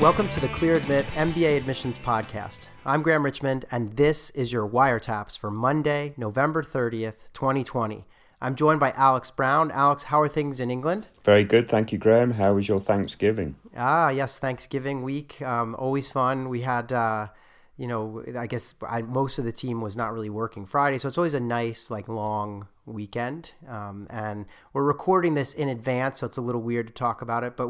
Welcome to the Clear Admit MBA Admissions Podcast. I'm Graham Richmond, and this is your wiretaps for Monday, November 30th, 2020. I'm joined by Alex Brown. Alex, how are things in England? Very good, thank you, Graham. How was your Thanksgiving? Yes, Thanksgiving week. Always fun. We had, most of the team was not really working Friday, so it's always a nice, long weekend. And we're recording this in advance, so it's a little weird to talk about it. But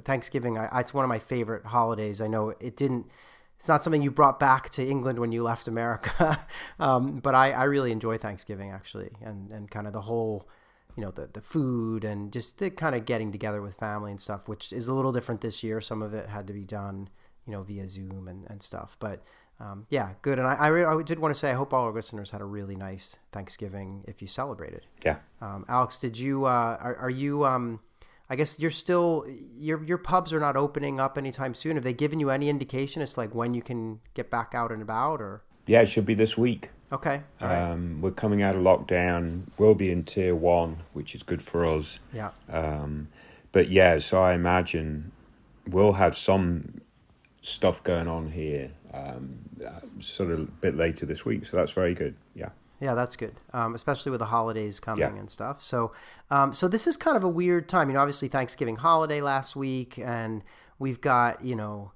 Thanksgiving, it's one of my favorite holidays. I know it's not something you brought back to England when you left America, but I really enjoy Thanksgiving, actually, and kind of the whole, the food and just the kind of getting together with family and stuff, which is a little different this year. Some of it had to be done, via Zoom and stuff. But good. And I did want to say I hope all our listeners had a really nice Thanksgiving if you celebrated. Yeah. Alex, did you? Are you? I guess you're still your pubs are not opening up anytime soon. Have they given you any indication as to when you can get back out and about? Or yeah, it should be this week. Okay. All right. We're coming out of lockdown. We'll be in tier 1, which is good for us. Yeah. But yeah, so I imagine we'll have some stuff going on here sort of a bit later this week. So that's very good. Yeah. Yeah, that's good, especially with the holidays coming and stuff. So this is kind of a weird time. Obviously Thanksgiving holiday last week, and we've got, not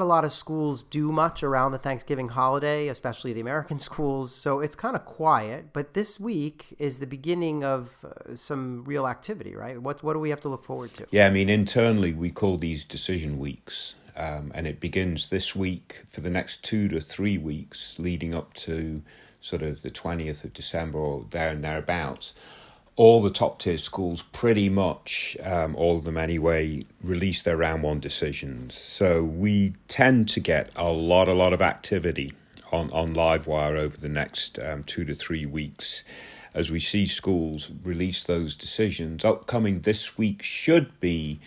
a lot of schools do much around the Thanksgiving holiday, especially the American schools. So it's kind of quiet. But this week is the beginning of some real activity, right? What do we have to look forward to? Yeah, internally we call these decision weeks. And it begins this week for the next 2 to 3 weeks leading up to sort of the 20th of December or there and thereabouts. All the top tier schools pretty much, all of them anyway, release their round 1 decisions. So we tend to get a lot of activity on Livewire over the next 2 to 3 weeks as we see schools release those decisions. Upcoming this week should be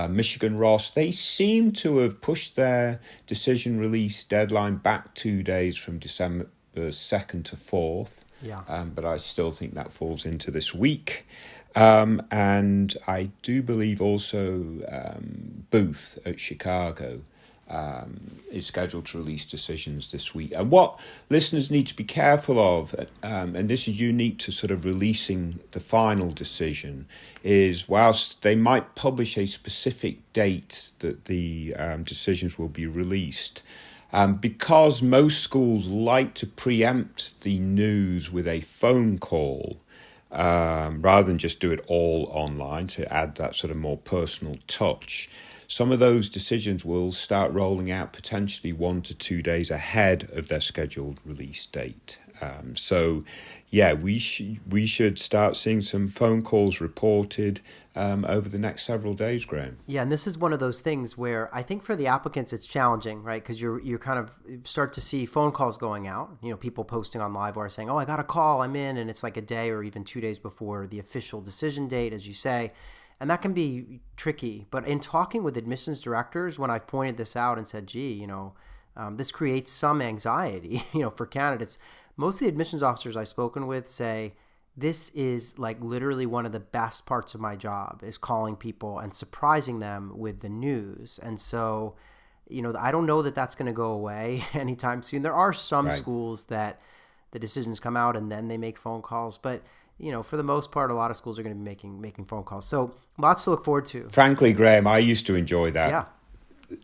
Michigan Ross. They seem to have pushed their decision release deadline back 2 days from December 2nd to 4th. Yeah. But I still think that falls into this week. And I do believe also Booth at Chicago is scheduled to release decisions this week. And what listeners need to be careful of, and this is unique to sort of releasing the final decision, is whilst they might publish a specific date that the decisions will be released, because most schools like to preempt the news with a phone call, rather than just do it all online to add that sort of more personal touch, some of those decisions will start rolling out potentially 1 to 2 days ahead of their scheduled release date. We should start seeing some phone calls reported over the next several days, Graham. Yeah, and this is one of those things where I think for the applicants it's challenging, right? Because you kind of start to see phone calls going out, people posting on Livewire saying, oh, I got a call, I'm in, and it's like a day or even 2 days before the official decision date, as you say. And that can be tricky. But in talking with admissions directors, when I've pointed this out and said, gee, this creates some anxiety, for candidates, most of the admissions officers I've spoken with say, this is literally one of the best parts of my job is calling people and surprising them with the news. And so, I don't know that that's going to go away anytime soon. There are some schools that the decisions come out and then they make phone calls, but for the most part, a lot of schools are going to be making phone calls. So lots to look forward to. Frankly, Graham, I used to enjoy that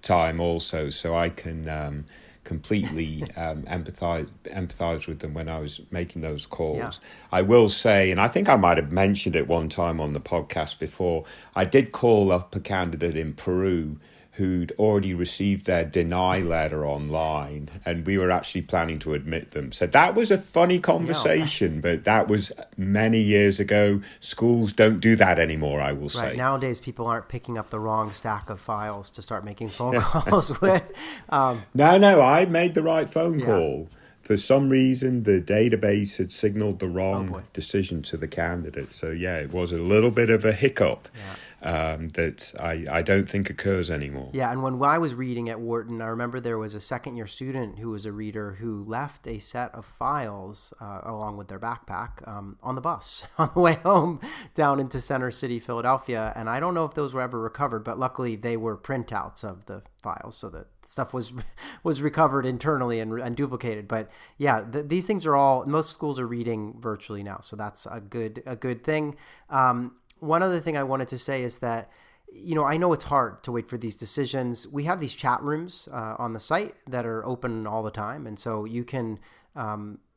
time also, so I can completely empathize with them when I was making those calls. Yeah. I will say, and I think I might have mentioned it one time on the podcast before, I did call up a candidate in Peru who'd already received their deny letter online, and we were actually planning to admit them. So that was a funny conversation, but that was many years ago. Schools don't do that anymore, I will say. Right. Nowadays, people aren't picking up the wrong stack of files to start making phone calls with. No, I made the right phone call. For some reason, the database had signaled the wrong decision to the candidate. So, it was a little bit of a hiccup. that I don't think occurs anymore. Yeah, and when I was reading at Wharton, I remember there was a second-year student who was a reader who left a set of files along with their backpack on the bus on the way home down into Center City, Philadelphia. And I don't know if those were ever recovered, but luckily they were printouts of the files, so that stuff was recovered internally and duplicated. But yeah, these things are all, most schools are reading virtually now, so that's a good thing. One other thing I wanted to say is that, I know it's hard to wait for these decisions. We have these chat rooms on the site that are open all the time, and so you can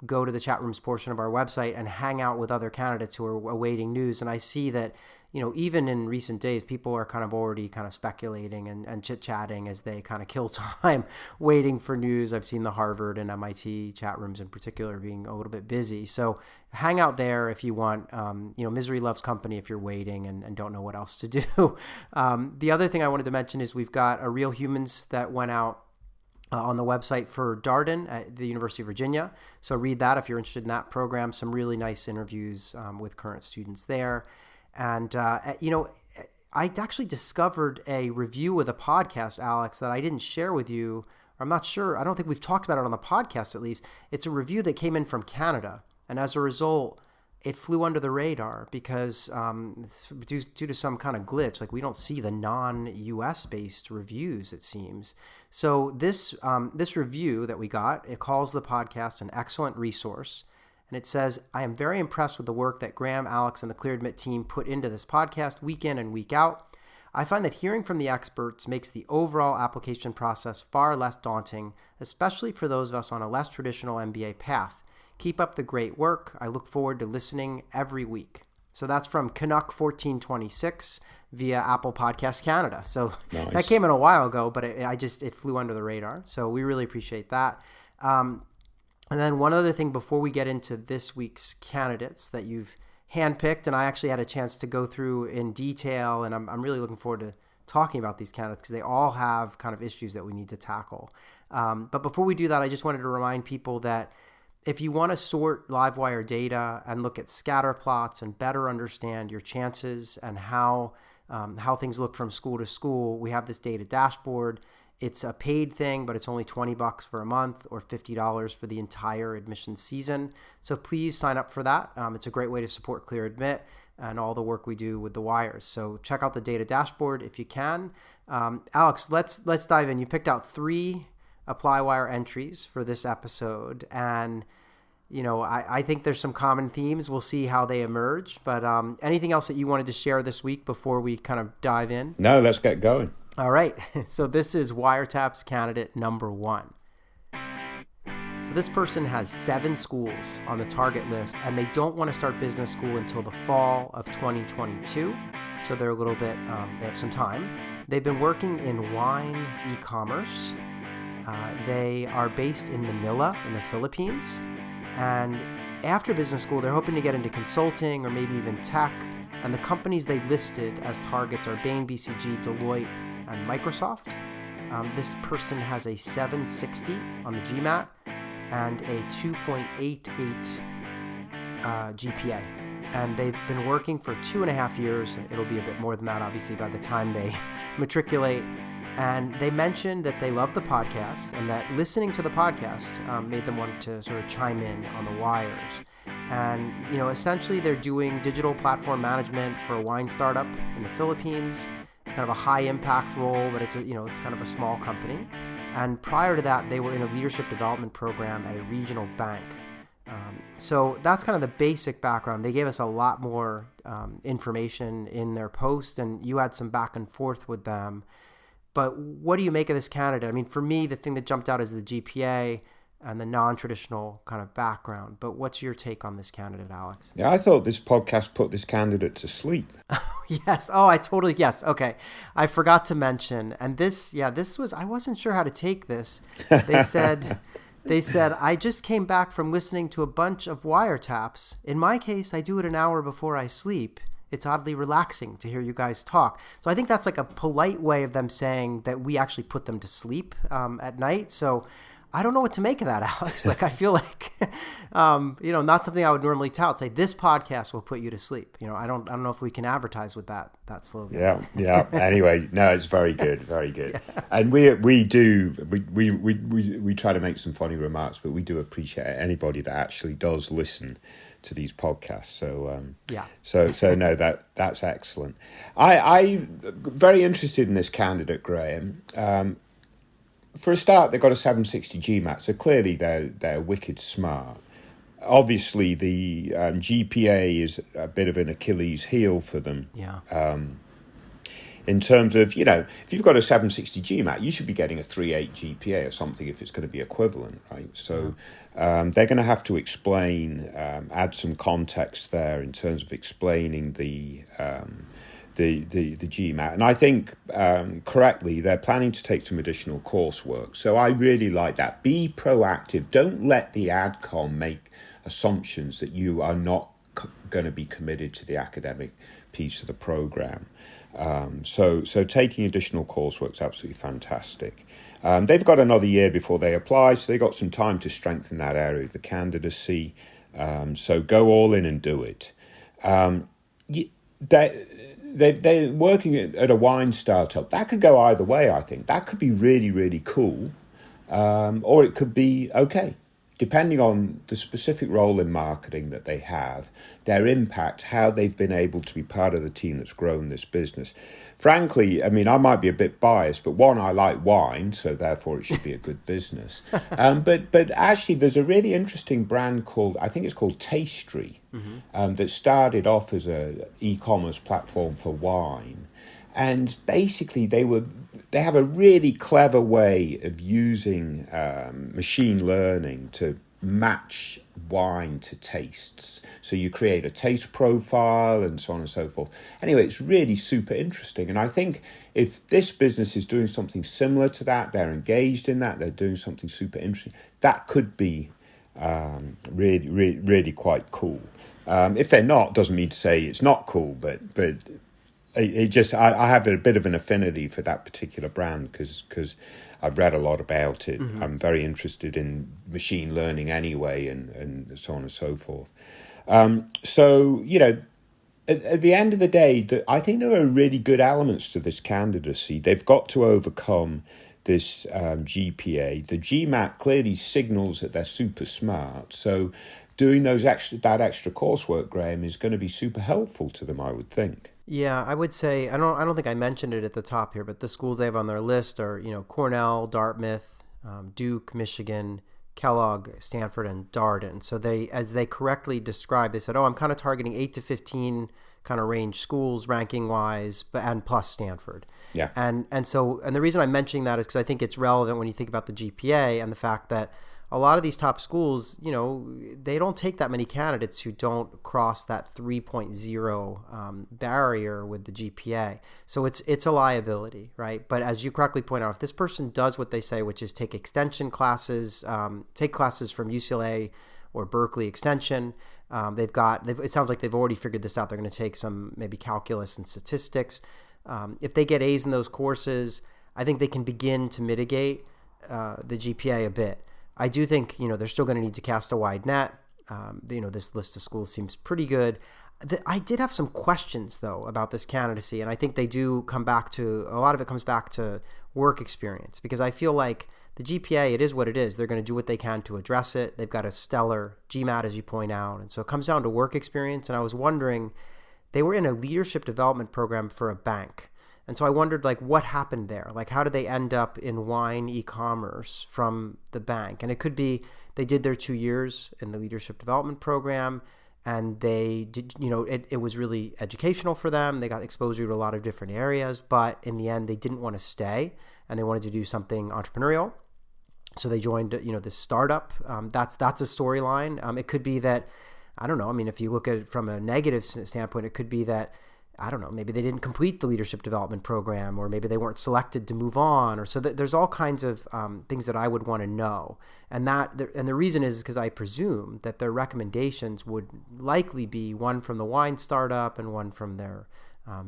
go to the chat rooms portion of our website and hang out with other candidates who are awaiting news. And I see that, even in recent days, people are kind of already kind of speculating and chit-chatting as they kind of kill time waiting for news. I've seen the Harvard and MIT chat rooms in particular being a little bit busy. So hang out there if you want. Misery loves company if you're waiting and don't know what else to do. The other thing I wanted to mention is we've got a Real Humans that went out on the website for Darden at the University of Virginia. So read that if you're interested in that program. Some really nice interviews with current students there. And, I actually discovered a review with a podcast, Alex, that I didn't share with you. I'm not sure. I don't think we've talked about it on the podcast, at least. It's a review that came in from Canada. And as a result, it flew under the radar because due to some kind of glitch, like we don't see the non-US based reviews, it seems. So this review that we got, it calls the podcast an excellent resource. And it says, I am very impressed with the work that Graham, Alex, and the Clear Admit team put into this podcast week in and week out. I find that hearing from the experts makes the overall application process far less daunting, especially for those of us on a less traditional MBA path. Keep up the great work. I look forward to listening every week. So that's from Canuck 1426 via Apple Podcast Canada. So nice. That came in a while ago, but it flew under the radar. So we really appreciate that. And then one other thing before we get into this week's candidates that you've handpicked, and I actually had a chance to go through in detail, and I'm really looking forward to talking about these candidates because they all have kind of issues that we need to tackle. But before we do that, I just wanted to remind people that if you want to sort Livewire data and look at scatter plots and better understand your chances and how things look from school to school, we have this data dashboard. It's a paid thing, but it's only $20 for a month or $50 for the entire admission season. So please sign up for that. It's a great way to support Clear Admit and all the work we do with the wires. So check out the data dashboard if you can. Alex, let's dive in. You picked out 3 ApplyWire entries for this episode, and I think there's some common themes. We'll see how they emerge. But anything else that you wanted to share this week before we kind of dive in? No, let's get going. All right, so this is Wiretaps candidate number 1. So this person has 7 schools on the target list, and they don't want to start business school until the fall of 2022. So they're a little bit, they have some time. They've been working in wine e-commerce. They are based in Manila in the Philippines. And after business school, they're hoping to get into consulting or maybe even tech. And the companies they listed as targets are Bain, BCG, Deloitte, and Microsoft. This person has a 760 on the GMAT and a 2.88 GPA. And they've been working for 2.5 years. It'll be a bit more than that, obviously, by the time they matriculate. And they mentioned that they love the podcast and that listening to the podcast made them want to sort of chime in on the wires. And, essentially they're doing digital platform management for a wine startup in the Philippines. It's kind of a high impact role, but it's kind of a small company. And prior to that, they were in a leadership development program at a regional bank. So that's kind of the basic background. They gave us a lot more information in their post, and you had some back and forth with them. But what do you make of this candidate? I mean, for me, the thing that jumped out is the GPA and the non-traditional kind of background. But what's your take on this candidate, Alex? Yeah, I thought this podcast put this candidate to sleep. Yes. Oh, yes. Okay. I forgot to mention. And this was, I wasn't sure how to take this. They said, I just came back from listening to a bunch of wiretaps. In my case, I do it an hour before I sleep. It's oddly relaxing to hear you guys talk. So I think that's like a polite way of them saying that we actually put them to sleep at night. So I don't know what to make of that, Alex. Like, I feel like, not something I would normally tout. Say this podcast will put you to sleep. I don't know if we can advertise with that slogan. Yeah. Anyway, no, it's very good, very good. Yeah. And we try to make some funny remarks, but we do appreciate anybody that actually does listen to these podcasts. So no, that's excellent. I'm very interested in this candidate, Graham. For a start, they've got a 760 GMAT, so clearly they're wicked smart. Obviously, the GPA is a bit of an Achilles heel for them. Yeah. In terms of, if you've got a 760 GMAT, you should be getting a 3.8 GPA or something if it's going to be equivalent, right? So they're going to have to explain, add some context there in terms of explaining the GMAT. And I think correctly, they're planning to take some additional coursework. So I really like that. Be proactive. Don't let the AdCom make assumptions that you are not going to be committed to the academic piece of the program. So taking additional coursework is absolutely fantastic. They've got another year before they apply, so they've got some time to strengthen that area of the candidacy. So go all in and do it. They're working at a wine startup. That could go either way, I think. That could be really, really cool, or it could be okay, depending on the specific role in marketing that they have, their impact, how they've been able to be part of the team that's grown this business. Frankly, I mean, I might be a bit biased, but one, I like wine, so therefore it should be a good business. But actually, there's a really interesting brand I think it's called Tastery, that started off as a e-commerce platform for wine. And basically, they have a really clever way of using machine learning to match wine to tastes. So you create a taste profile and so on and so forth. Anyway, it's really super interesting. And I think if this business is doing something similar to that, they're engaged in that, they're doing something super interesting, that could be really, really, really quite cool. If they're not, doesn't mean to say it's not cool, but I have a bit of an affinity for that particular brand because I've read a lot about it. Mm-hmm. I'm very interested in machine learning anyway, and so on and so forth. So at the end of the day, I think there are really good elements to this candidacy. They've got to overcome this GPA. The GMAT clearly signals that they're super smart. So doing that extra coursework, Graham, is going to be super helpful to them, I would think. Yeah, I would say I don't think I mentioned it at the top here, but the schools they have on their list are Cornell, Dartmouth, Duke, Michigan, Kellogg, Stanford, and Darden. So as they correctly described, they said, I'm kind of targeting 8 to 15 kind of range schools ranking wise, and plus Stanford. Yeah. And the reason I'm mentioning that is because I think it's relevant when you think about the GPA and the fact that a lot of these top schools, they don't take that many candidates who don't cross that 3.0 barrier with the GPA. So it's a liability, right? But as you correctly point out, if this person does what they say, which is take extension classes, take classes from UCLA or Berkeley Extension, it sounds like they've already figured this out. They're going to take some maybe calculus and statistics. If they get A's in those courses, I think they can begin to mitigate the GPA a bit. I do think, they're still going to need to cast a wide net. This list of schools seems pretty good. I did have some questions, though, about this candidacy, and I think they do come back to, a lot of it comes back to work experience, because I feel like the GPA, it is what it is. They're going to do what they can to address it. They've got a stellar GMAT, as you point out, and so it comes down to work experience, and I was wondering, they were in a leadership development program for a bank. And so I wondered, what happened there? How did they end up in wine e-commerce from the bank? And it could be they did their 2 years in the leadership development program, and they did, it was really educational for them. They got exposure to a lot of different areas, but in the end, they didn't want to stay, and they wanted to do something entrepreneurial. So they joined, this startup. That's a storyline. It could be that, I don't know. I mean, if you look at it from a negative standpoint, it could be that, I don't know, maybe they didn't complete the leadership development program, or maybe they weren't selected to move on, or so there's all kinds of things that I would want to know. And the reason is because I presume that their recommendations would likely be one from the wine startup and one from their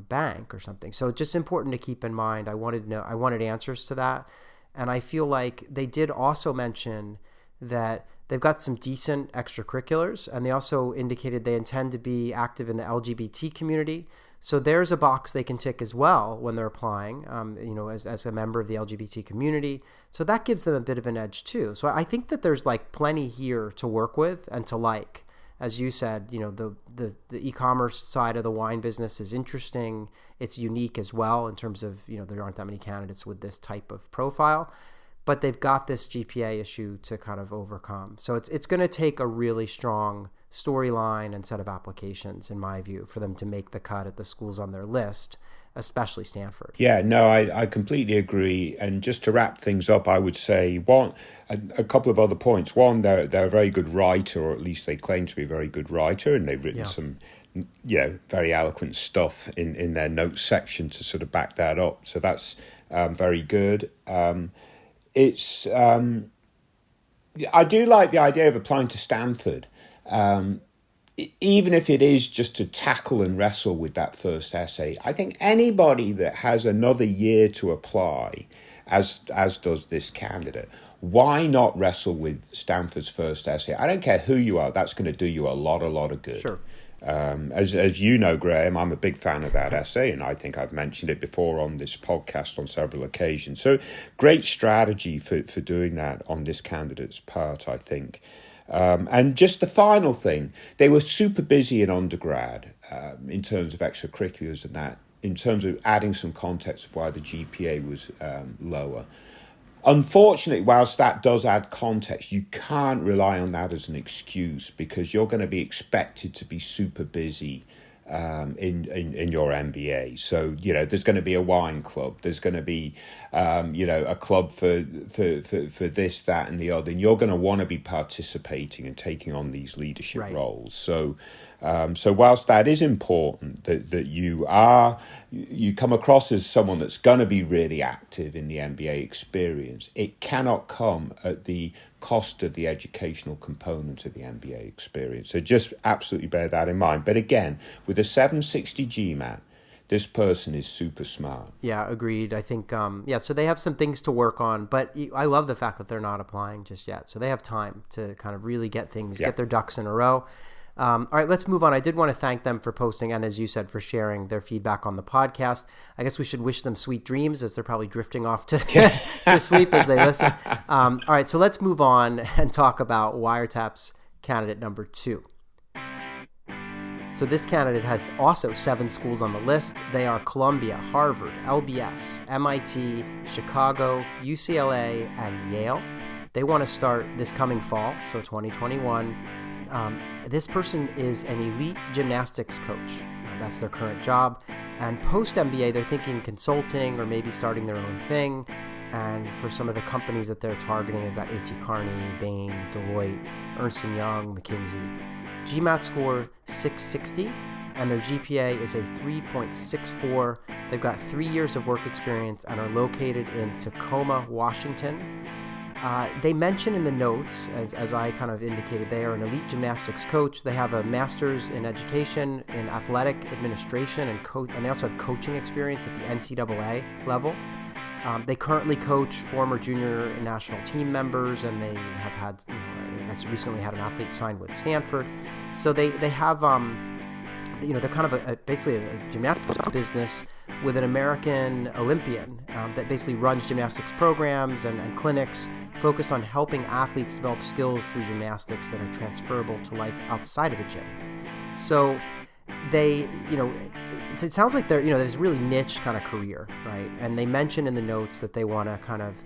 bank or something. So just important to keep in mind. I wanted answers to that. And I feel like they did also mention that they've got some decent extracurriculars, and they also indicated they intend to be active in the LGBT community. So there's a box they can tick as well when they're applying, as a member of the LGBT community. So that gives them a bit of an edge too. So I think that there's like plenty here to work with and to like. As you said, the e-commerce side of the wine business is interesting. It's unique as well in terms of, there aren't that many candidates with this type of profile, but they've got this GPA issue to kind of overcome. So it's going to take a really strong storyline and set of applications, in my view, for them to make the cut at the schools on their list, especially Stanford. Yeah, no, I completely agree. And just to wrap things up, I would say a couple of other points. One, they're a very good writer, or at least they claim to be a very good writer, and they've written some very eloquent stuff in their notes section to sort of back that up. So that's very good. It's I do like the idea of applying to Stanford. Even if it is just to tackle and wrestle with that first essay, I think anybody that has another year to apply, as does this candidate, why not wrestle with Stanford's first essay? I don't care who you are, that's going to do you a lot of good. Sure. As you know, Graham, I'm a big fan of that essay, and I think I've mentioned it before on this podcast on several occasions. So great strategy for doing that on this candidate's part, I think. And just the final thing, they were super busy in undergrad in terms of extracurriculars and that, in terms of adding some context of why the GPA was lower. Unfortunately, whilst that does add context, you can't rely on that as an excuse, because you're going to be expected to be super busy in your MBA. So, there's going to be a wine club. There's going to be, a club for this, that, and the other. And you're going to want to be participating and taking on these leadership roles. So whilst that is important, that you come across as someone that's going to be really active in the MBA experience, it cannot come at the cost of the educational component of the MBA experience. So just absolutely bear that in mind. But again, with a 760 GMAT, this person is super smart. Yeah, agreed. I think, so they have some things to work on, but I love the fact that they're not applying just yet. So they have time to kind of really get their ducks in a row. All right, let's move on. I did want to thank them for posting, and as you said, for sharing their feedback on the podcast. I guess we should wish them sweet dreams, as they're probably drifting off to sleep as they listen. All right, so let's move on and talk about Wiretap's candidate number 2. So this candidate has also 7 schools on the list. They are Columbia, Harvard, LBS, MIT, Chicago, UCLA, and Yale. They want to start this coming fall, so 2021. This person is an elite gymnastics coach. That's their current job. And post-MBA, they're thinking consulting or maybe starting their own thing. And for some of the companies that they're targeting, they've got A.T. Kearney, Bain, Deloitte, Ernst & Young, McKinsey. GMAT score 660, and their GPA is a 3.64. They've got 3 years of work experience and are located in Tacoma, Washington. They mention in the notes, as I kind of indicated, they are an elite gymnastics coach. They have a master's in education in athletic administration, and they also have coaching experience at the NCAA level. They currently coach former junior and national team members, and they have had, they recently had an athlete signed with Stanford. So they have, they're kind of basically a gymnastics business with an American Olympian that basically runs gymnastics programs and clinics focused on helping athletes develop skills through gymnastics that are transferable to life outside of the gym. So they, it sounds like they're, there's a really niche kind of career, right? And they mention in the notes that they want to kind of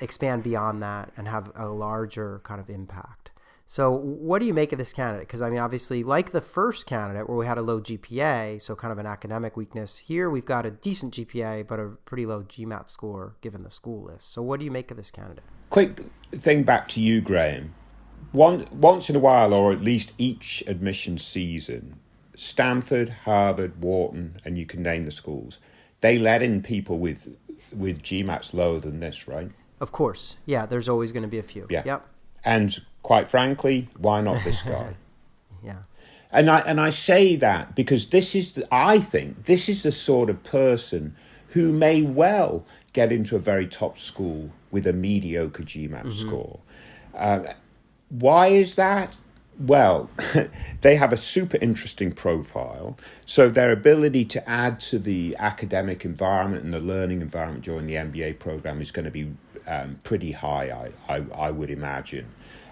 expand beyond that and have a larger kind of impact. So what do you make of this candidate? Because, obviously, like the first candidate where we had a low GPA, so kind of an academic weakness, here we've got a decent GPA, but a pretty low GMAT score given the school list. So what do you make of this candidate? Quick thing back to you, Graham. Once in a while, or at least each admission season, Stanford, Harvard, Wharton, and you can name the schools, they let in people with GMATs lower than this, right? Of course. Yeah, there's always going to be a few. Yeah. Yep. And quite frankly, why not this guy? Yeah. And I say that because I think this is the sort of person who may well get into a very top school with a mediocre GMAT score. Why is that? Well, they have a super interesting profile, so their ability to add to the academic environment and the learning environment during the MBA program is going to be pretty high, I would imagine.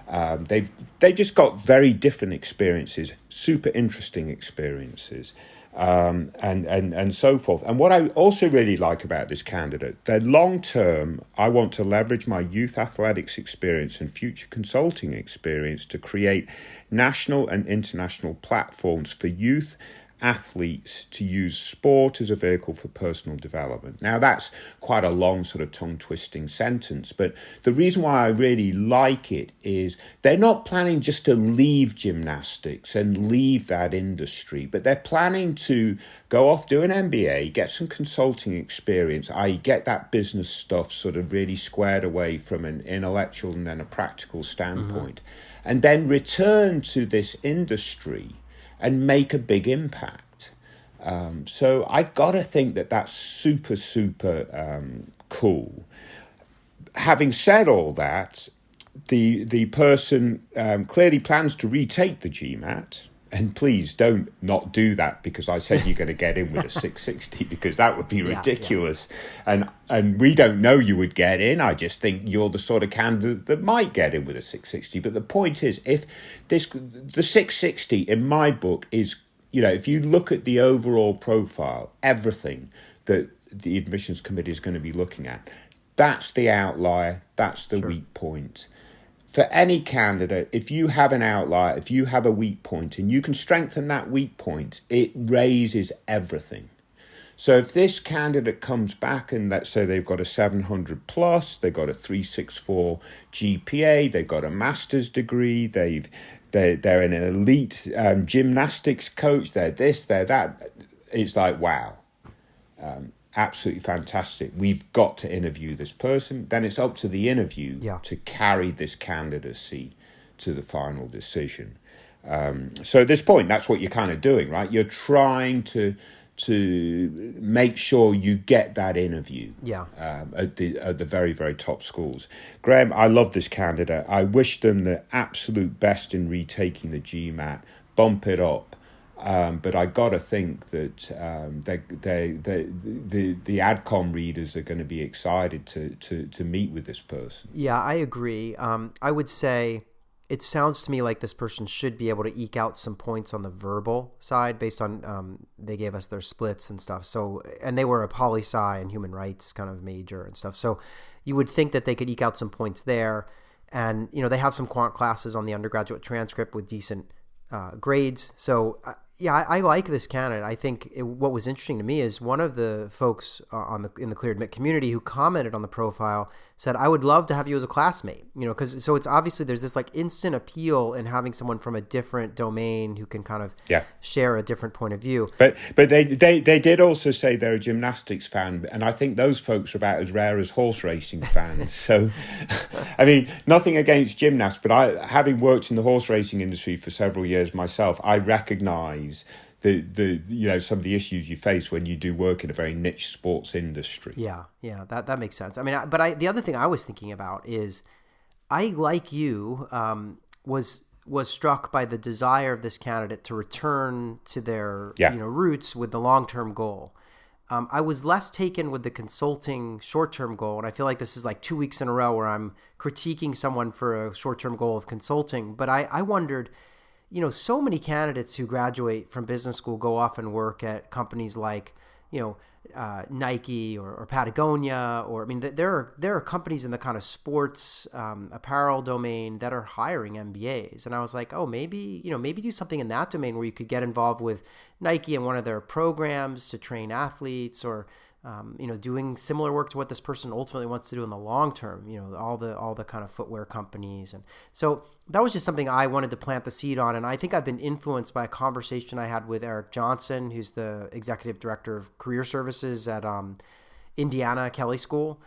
They just got very different experiences, super interesting experiences, and so forth. And what I also really like about this candidate, they're long term. I want to leverage my youth athletics experience and future consulting experience to create national and international platforms for youth athletes to use sport as a vehicle for personal development. Now, that's quite a long sort of tongue-twisting sentence, but the reason why I really like it is they're not planning just to leave gymnastics and leave that industry, but they're planning to go off, do an MBA, get some consulting experience, i.e. get that business stuff sort of really squared away from an intellectual and then a practical standpoint, and then return to this industry and make a big impact. So I got to think that that's super, super cool. Having said all that, the person clearly plans to retake the GMAT. And please don't not do that because I said you're going to get in with a 660 because that would be ridiculous. Yeah. And we don't know you would get in. I just think you're the sort of candidate that might get in with a 660. But the point is, the 660 in my book is, if you look at the overall profile, everything that the admissions committee is going to be looking at, that's the outlier, that's the weak point. For any candidate, if you have an outlier, if you have a weak point and you can strengthen that weak point, it raises everything. So if this candidate comes back and let's say they've got a 700 plus, they've got a 364 GPA, they've got a master's degree, they're an elite gymnastics coach, they're this, they're that, it's like, wow. Absolutely fantastic. We've got to interview this person. Then it's up to the interview to carry this candidacy to the final decision. So at this point, that's what you're kind of doing, right? You're trying to make sure you get that interview at the very, very top schools. Graham, I love this candidate. I wish them the absolute best in retaking the GMAT. Bump it up. But I got to think that the AdCom readers are going to be excited to meet with this person. Yeah, I agree. I would say it sounds to me like this person should be able to eke out some points on the verbal side based on they gave us their splits and stuff. So, and they were a poli-sci and human rights kind of major and stuff. So you would think that they could eke out some points there. And, they have some quant classes on the undergraduate transcript with decent grades. So I like this candidate. I think what was interesting to me is one of the folks in the Clear Admit community who commented on the profile said, "I would love to have you as a classmate." Because so it's obviously there's this like instant appeal in having someone from a different domain who can kind of share a different point of view. But they did also say they're a gymnastics fan, and I think those folks are about as rare as horse racing fans. So, I mean, nothing against gymnasts, but having worked in the horse racing industry for several years myself, I recognise the some of the issues you face when you do work in a very niche sports industry. Yeah, that makes sense. I mean, but the other thing I was thinking about is I, like you, was struck by the desire of this candidate to return to their roots with the long-term goal. I was less taken with the consulting short-term goal, and I feel like this is like 2 weeks in a row where I'm critiquing someone for a short-term goal of consulting. But I wondered, so many candidates who graduate from business school go off and work at companies like, Nike or Patagonia, or there are companies in the kind of sports apparel domain that are hiring MBAs, and I was like, oh, maybe do something in that domain where you could get involved with Nike in one of their programs to train athletes, or doing similar work to what this person ultimately wants to do in the long term. All the kind of footwear companies, and so that was just something I wanted to plant the seed on. And I think I've been influenced by a conversation I had with Eric Johnson, who's the executive director of career services at Indiana Kelley School.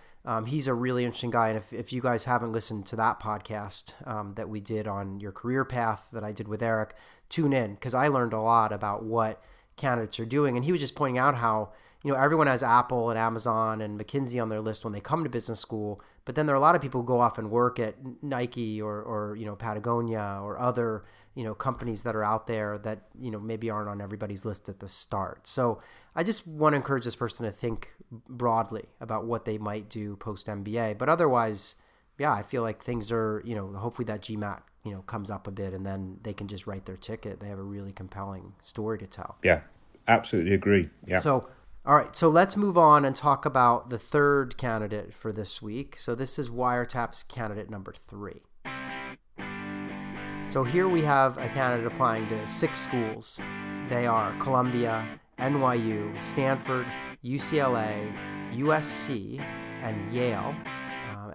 He's a really interesting guy. And if you guys haven't listened to that podcast that we did on your career path that I did with Eric, tune in, because I learned a lot about what candidates are doing. And he was just pointing out how, everyone has Apple and Amazon and McKinsey on their list when they come to business school, but then there are a lot of people who go off and work at Nike or Patagonia or other, companies that are out there that, maybe aren't on everybody's list at the start. So I just want to encourage this person to think broadly about what they might do post MBA. But otherwise, yeah, I feel like things are, hopefully that GMAT, comes up a bit and then they can just write their ticket. They have a really compelling story to tell. Yeah, absolutely agree. Yeah. So, all right. So let's move on and talk about the third candidate for this week. So this is Wiretap's candidate number 3. So here we have a candidate applying to 6 schools. They are Columbia, NYU, Stanford, UCLA, USC, and Yale.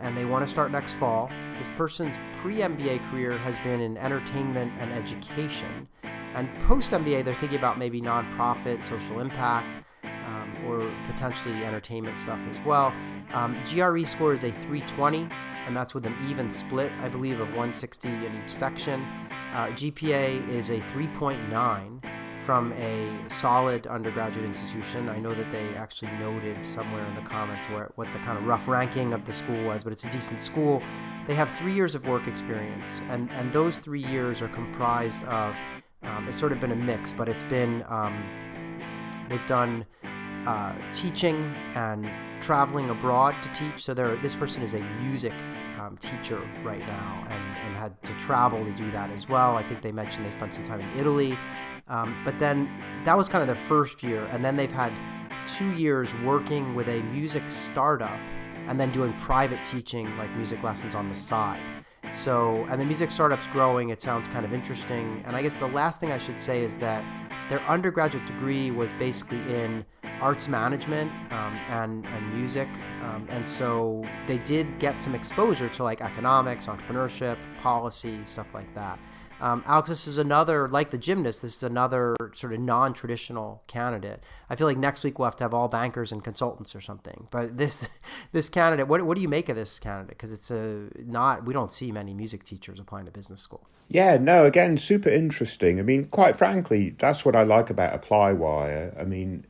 And they want to start next fall. This person's pre-MBA career has been in entertainment and education. And post-MBA, they're thinking about maybe nonprofit, social impact, or potentially entertainment stuff as well. GRE score is a 320, and that's with an even split, I believe, of 160 in each section. GPA is a 3.9 from a solid undergraduate institution. I know that they actually noted somewhere in the comments what the kind of rough ranking of the school was, but it's a decent school. They have 3 years of work experience, and those 3 years are comprised of, it's sort of been a mix, but it's been, they've done teaching and traveling abroad to teach. So this person is a music teacher right now and had to travel to do that as well. I think they mentioned they spent some time in Italy. But then that was kind of their first year. And then they've had 2 years working with a music startup and then doing private teaching, like music lessons on the side. So, and the music startup's growing. It sounds kind of interesting. And I guess the last thing I should say is that their undergraduate degree was basically in arts management and music. And so they did get some exposure to like economics, entrepreneurship, policy, stuff like that. Alex, this is another, like the gymnast, this is another sort of non-traditional candidate. I feel like next week we'll have to have all bankers and consultants or something. But this candidate, what do you make of this candidate? Because it's we don't see many music teachers applying to business school. Yeah, no, again, super interesting. I mean, quite frankly, that's what I like about Applywire. I mean,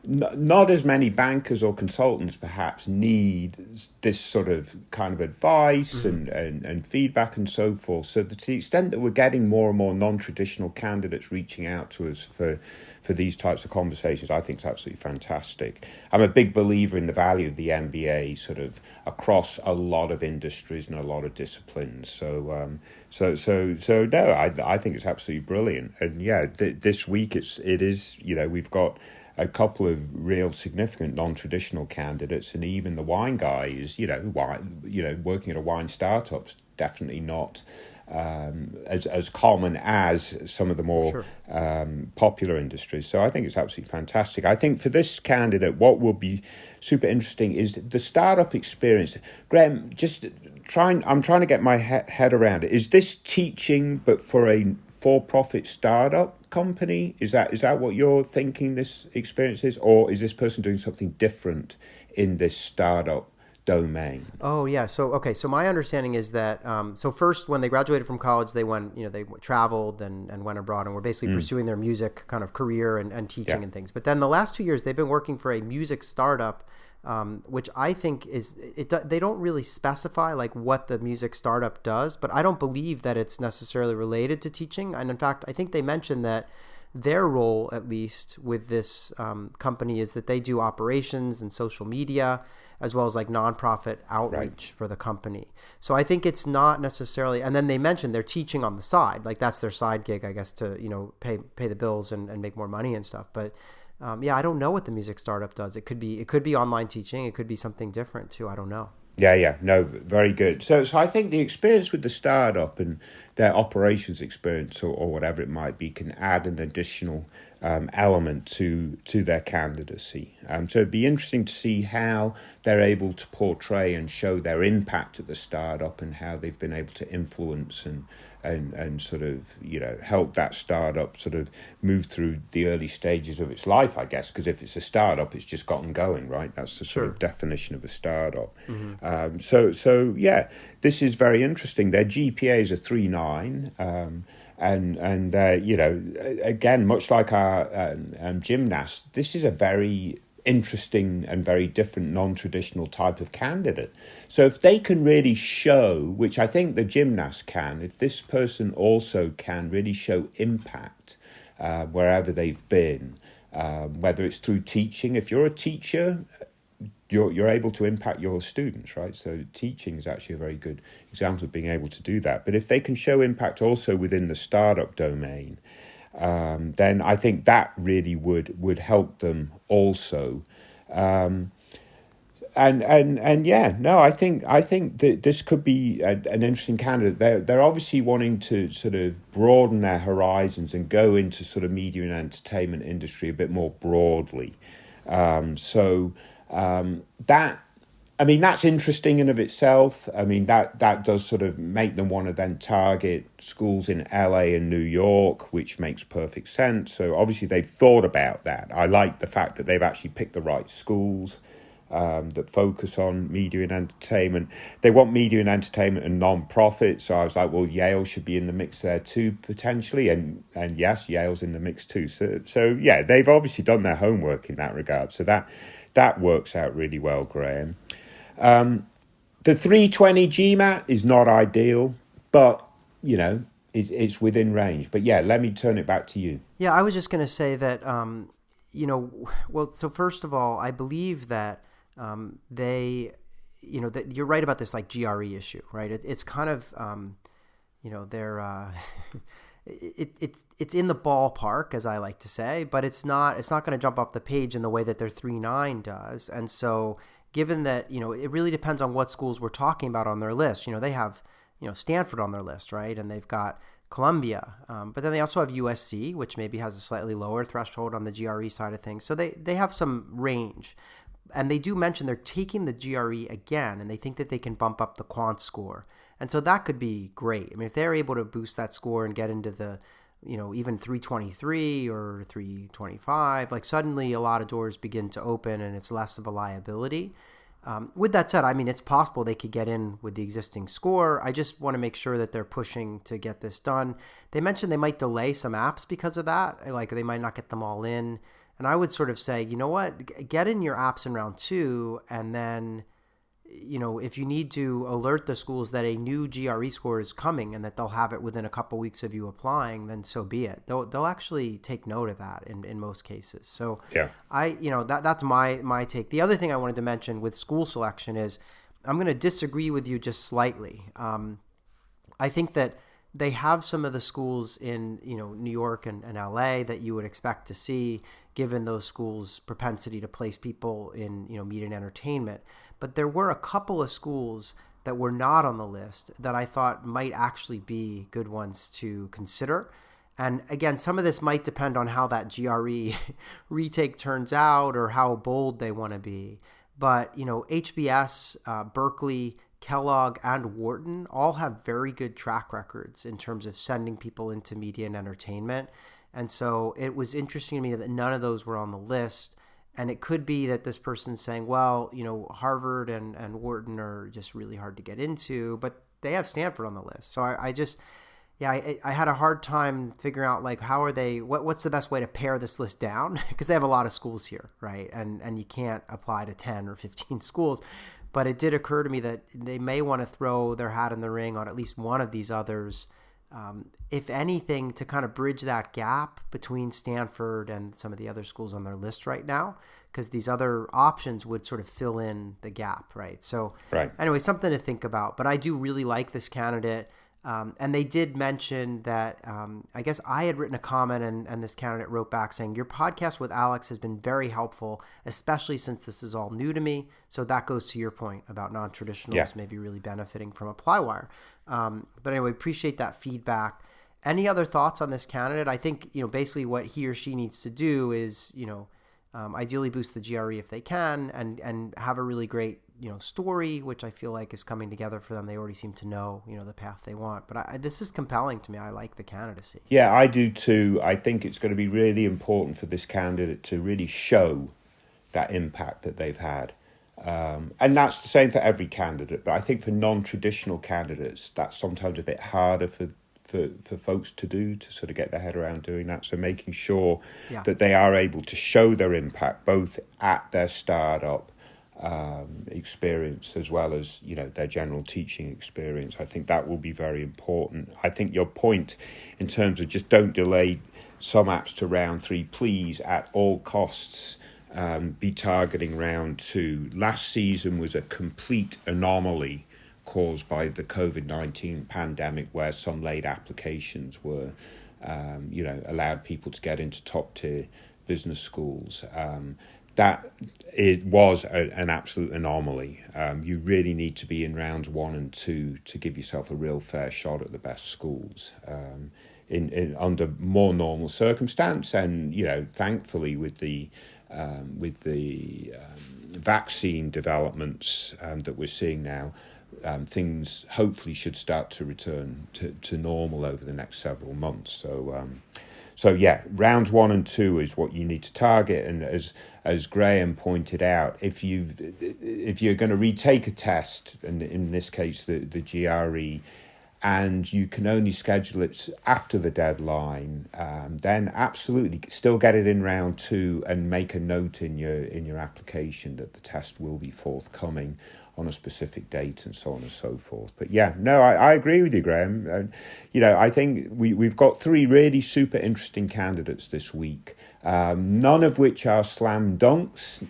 not as many bankers or consultants perhaps need this sort of kind of advice and feedback and so forth. So to the extent that we're getting more and more non-traditional candidates reaching out to us for these types of conversations, I think it's absolutely fantastic. I'm a big believer in the value of the MBA sort of across a lot of industries and a lot of disciplines. So no, I think it's absolutely brilliant. And yeah, this week it is, we've got a couple of real significant non-traditional candidates, and even the wine guy is, working at a wine startup's definitely not as common as some of the more popular industries. So I think it's absolutely fantastic. I think for this candidate, what will be super interesting is the startup experience. Graham, I'm trying to get my head around it. Is this teaching, but for a for-profit startup company? Is that what you're thinking this experience is, or is this person doing something different in this startup domain? Oh yeah. So my understanding is that so first when they graduated from college, they went, they traveled and went abroad and were basically pursuing their music kind of career and teaching and things. But then the last 2 years they've been working for a music startup, which I think they don't really specify like what the music startup does, but I don't believe that it's necessarily related to teaching. And in fact, I think they mentioned that their role, at least with this company, is that they do operations and social media, as well as like nonprofit outreach for the company. So I think it's not necessarily, and then they mentioned they're teaching on the side, like that's their side gig, I guess, to, pay the bills and make more money and stuff. But I don't know what the music startup does. It could be online teaching. It could be something different too. I don't know. Yeah. No, very good. So I think the experience with the startup and their operations experience or whatever it might be can add an additional element to their candidacy. So it'd be interesting to see how they're able to portray and show their impact at the startup and how they've been able to influence and sort of, help that startup sort of move through the early stages of its life, I guess, because if it's a startup, it's just gotten going, right? That's the sort of definition of a startup. So this is very interesting. Their GPA is a 3.9, And you know, again, much like our gymnasts, this is a very interesting and very different non-traditional type of candidate. So if they can really show, which I think the gymnast can, if this person also can really show impact wherever they've been, whether it's through teaching. If you're a teacher, you're able to impact your students, right? So teaching is actually a very good example of being able to do that. But if they can show impact also within the startup domain, then I think that really would help them also. And yeah, no, I think that this could be an interesting candidate. They're obviously wanting to sort of broaden their horizons and go into sort of media and entertainment industry a bit more broadly. That, I mean, that's interesting in of itself. I mean, that does sort of make them want to then target schools in LA and New York, which makes perfect sense. So obviously they've thought about that. I like the fact that they've actually picked the right schools that focus on media and entertainment. They want media and entertainment and non-profit. So I was like, well, Yale should be in the mix there too, potentially. And yes, Yale's in the mix too. So yeah, they've obviously done their homework in that regard. So that works out really well, Graham. The 320 GMAT is not ideal, but, you know, it's within range. But yeah, let me turn it back to you. Yeah, I was just going to say that, you know, well, so first of all, I believe that they, you know, that you're right about this like GRE issue, right? It's kind of, you know, they're, it's in the ballpark, as I like to say, but it's not going to jump off the page in the way that their 3.9 does. And so given that, you know, it really depends on what schools we're talking about on their list. You know, they have, you know, Stanford on their list, right? And they've got Columbia, but then they also have USC, which maybe has a slightly lower threshold on the GRE side of things. So they have some range. And they do mention they're taking the GRE again, and they think that they can bump up the quant score. And so that could be great. I mean, if they're able to boost that score and get into the, you know, even 323 or 325, like suddenly a lot of doors begin to open and it's less of a liability. With that said, I mean, it's possible they could get in with the existing score. I just want to make sure that they're pushing to get this done. They mentioned they might delay some apps because of that. Like they might not get them all in. And I would sort of say, you know what, get in your apps in round 2, and then, you know, if you need to alert the schools that a new GRE score is coming and that they'll have it within a couple weeks of you applying, then so be it. They'll actually take note of that in most cases. So yeah, that's my take. The other thing I wanted to mention with school selection is I'm going to disagree with you just slightly. I think that they have some of the schools in, you know, New York and LA that you would expect to see, given those schools' propensity to place people in, you know, media and entertainment. But there were a couple of schools that were not on the list that I thought might actually be good ones to consider. And again, some of this might depend on how that GRE retake turns out or how bold they want to be. But, you know, HBS, Berkeley, Kellogg, and Wharton all have very good track records in terms of sending people into media and entertainment. And so it was interesting to me that none of those were on the list. And it could be that this person's saying, well, you know, Harvard and Wharton are just really hard to get into, but they have Stanford on the list. So I had a hard time figuring out, like, how are they, what's the best way to pare this list down? Because they have a lot of schools here, right? And you can't apply to 10 or 15 schools. But it did occur to me that they may want to throw their hat in the ring on at least one of these others, if anything, to kind of bridge that gap between Stanford and some of the other schools on their list right now, because these other options would sort of fill in the gap, right? So anyway, something to think about. But I do really like this candidate. And they did mention that, I guess I had written a comment and this candidate wrote back saying, your podcast with Alex has been very helpful, especially since this is all new to me. So that goes to your point about non-traditionals maybe really benefiting from Applywire. But anyway, appreciate that feedback. Any other thoughts on this candidate? I think, you know, basically what he or she needs to do is, you know, ideally boost the GRE if they can and have a really great, you know, story, which I feel like is coming together for them. They already seem to know, you know, the path they want. But this is compelling to me. I like the candidacy. Yeah, I do too. I think it's going to be really important for this candidate to really show that impact that they've had. And that's the same for every candidate. But I think for non-traditional candidates, that's sometimes a bit harder for for folks to do to sort of get their head around doing that. So making sure Yeah. that they are able to show their impact both at their startup experience as well as, you know, their general teaching experience. I think that will be very important. I think your point in terms of just don't delay some apps to round 3, please at all costs be targeting round 2. Last season was a complete anomaly caused by the COVID-19 pandemic, where some late applications were allowed people to get into top tier business schools. That it was an absolute anomaly. You really need to be in rounds 1 and 2 to give yourself a real fair shot at the best schools in under more normal circumstance. And, you know, thankfully with the vaccine developments that we're seeing now, things hopefully should start to return to normal over the next several months. So yeah, rounds 1 and 2 is what you need to target. And as Graham pointed out, if you're going to retake a test, and in this case the GRE, and you can only schedule it after the deadline, then absolutely still get it in round 2 and make a note in your application that the test will be forthcoming on a specific date and so on and so forth. But yeah, no, I agree with you, Graham. I think we've got 3 really super interesting candidates this week, none of which are slam dunks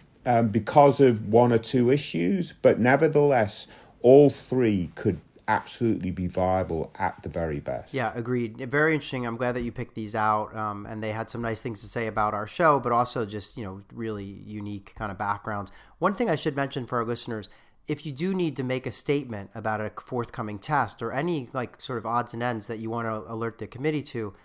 because of 1 or 2 issues, but nevertheless, all 3 could absolutely be viable at the very best. Yeah, agreed. Very interesting. I'm glad that you picked these out, and they had some nice things to say about our show, but also just, really unique kind of backgrounds. One thing I should mention for our listeners, if you do need to make a statement about a forthcoming test or any like sort of odds and ends that you want to alert the committee to,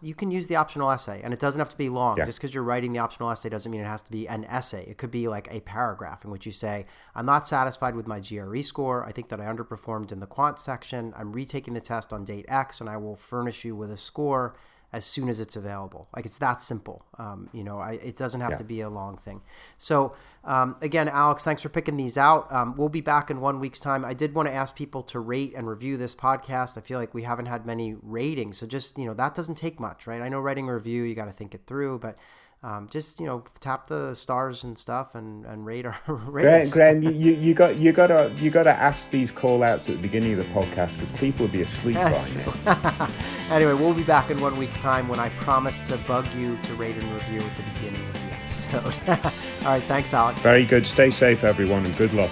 you can use the optional essay, and it doesn't have to be long. Yeah. Just because you're writing the optional essay doesn't mean it has to be an essay. It could be like a paragraph in which you say, I'm not satisfied with my GRE score. I think that I underperformed in the quant section. I'm retaking the test on date X, and I will furnish you with a score as soon as it's available. Like, it's that simple. It doesn't have to be a long thing. So again, Alex, thanks for picking these out. We'll be back in 1 week's time. I did want to ask people to rate and review this podcast. I feel like we haven't had many ratings. So just, that doesn't take much, right? I know writing a review, you got to think it through, but just tap the stars and stuff and rate our rate. Graham, you got to ask these call outs at the beginning of the podcast because people will be asleep by now. Anyway, we'll be back in 1 week's time when I promise to bug you to rate and review at the beginning of the episode. All right, thanks, Alex. Very good. Stay safe, everyone, and good luck.